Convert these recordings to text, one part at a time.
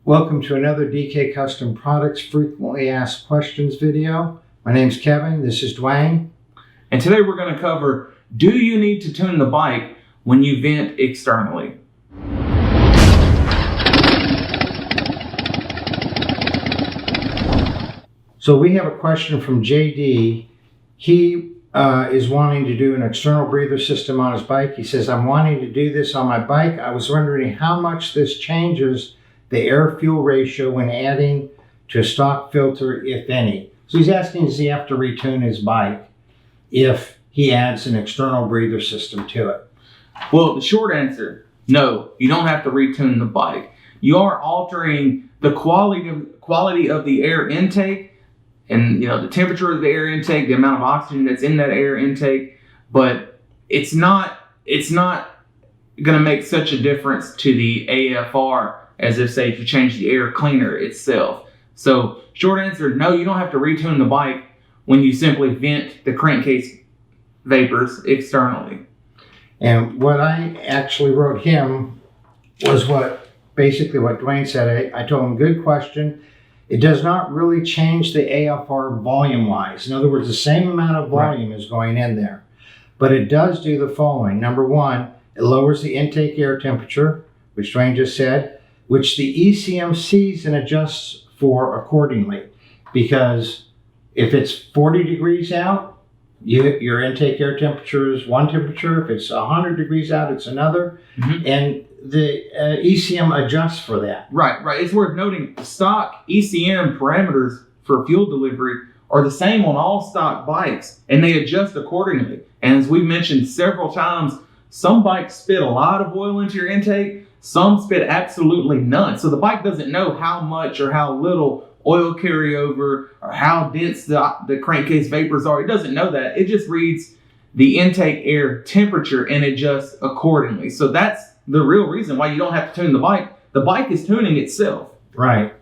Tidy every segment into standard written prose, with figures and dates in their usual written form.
Welcome to another DK Custom Products Frequently Asked Questions video. My name's Kevin, this is Dwayne. And today we're going to cover, do you need to tune the bike when you vent externally? So we have a question from JD. He is wanting to do an external breather system on his bike. He says, I'm wanting to do this on my bike. I was wondering how much this changes the air-fuel ratio when adding to a stock filter, if any. So he's asking, does he have to retune his bike if he adds an external breather system to it? Well, the short answer, no, you don't have to retune the bike. You are altering the quality of the air intake and the temperature of the air intake, the amount of oxygen that's in that air intake, but it's not going to make such a difference to the AFR as if, say, if you change the air cleaner itself. So short answer, no, you don't have to retune the bike when you simply vent the crankcase vapors externally. And what I actually wrote him was basically what Dwayne said. I told him, good question. It does not really change the AFR volume-wise. In other words, the same amount of volume is going in there. But it does do the following. Number one, it lowers the intake air temperature, which Dwayne just said, which the ECM sees and adjusts for accordingly. Because if it's 40 degrees out, your intake air temperature is one temperature. If it's 100 degrees out, it's another. Mm-hmm. And the ECM adjusts for that. Right. It's worth noting the stock ECM parameters for fuel delivery are the same on all stock bikes, and they adjust accordingly. And as we've mentioned several times, some bikes spit a lot of oil into your intake, some spit absolutely none. So the bike doesn't know how much or how little oil carryover or how dense the crankcase vapors are. It doesn't know that. It just reads the intake air temperature and adjusts accordingly. So that's the real reason why you don't have to tune the bike. The bike is tuning itself. Right.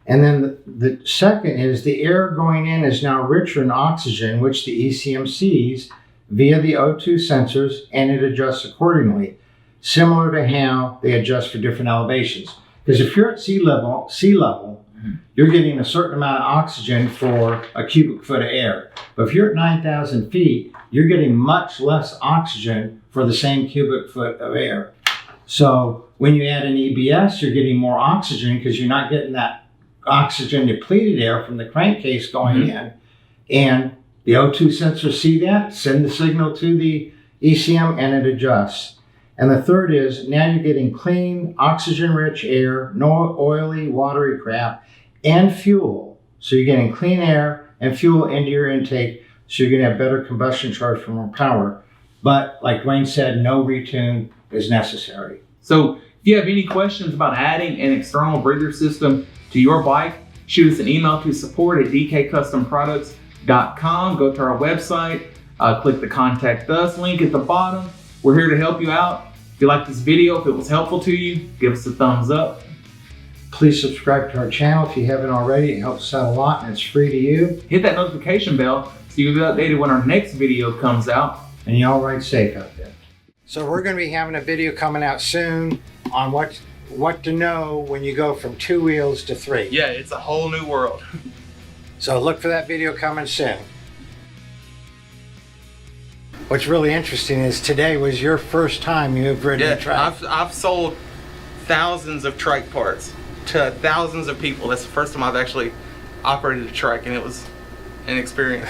And then the second is the air going in is now richer in oxygen, which the ECM sees via the O2 sensors, and it adjusts accordingly, similar to how they adjust for different elevations. Because if you're at sea level, mm-hmm. you're getting a certain amount of oxygen for a cubic foot of air. But if you're at 9,000 feet, you're getting much less oxygen for the same cubic foot of air. So when you add an EBS, you're getting more oxygen because you're not getting that oxygen depleted air from the crankcase going mm-hmm. in. And the O2 sensors see that, send the signal to the ECM, and it adjusts. And the third is now you're getting clean, oxygen-rich air, no oily, watery crap, and fuel. So you're getting clean air and fuel into your intake, so you're going to have better combustion charge for more power. But like Dwayne said, no retune is necessary. So if you have any questions about adding an external breather system to your bike, shoot us an email to support@dkcustomproducts.com. Go to our website, click the Contact Us link at the bottom. We're here to help you out. If you like this video, if it was helpful to you, give us a thumbs up. Please subscribe to our channel if you haven't already. It helps us out a lot and it's free to you. Hit that notification bell so you'll be updated when our next video comes out. And y'all ride safe out there. So we're going to be having a video coming out soon on what to know when you go from 2 wheels to 3. Yeah, it's a whole new world. So look for that video coming soon. What's really interesting is today was your first time you've ridden a trike. I've sold thousands of trike parts to thousands of people. That's the first time I've actually operated a trike, and it was an experience.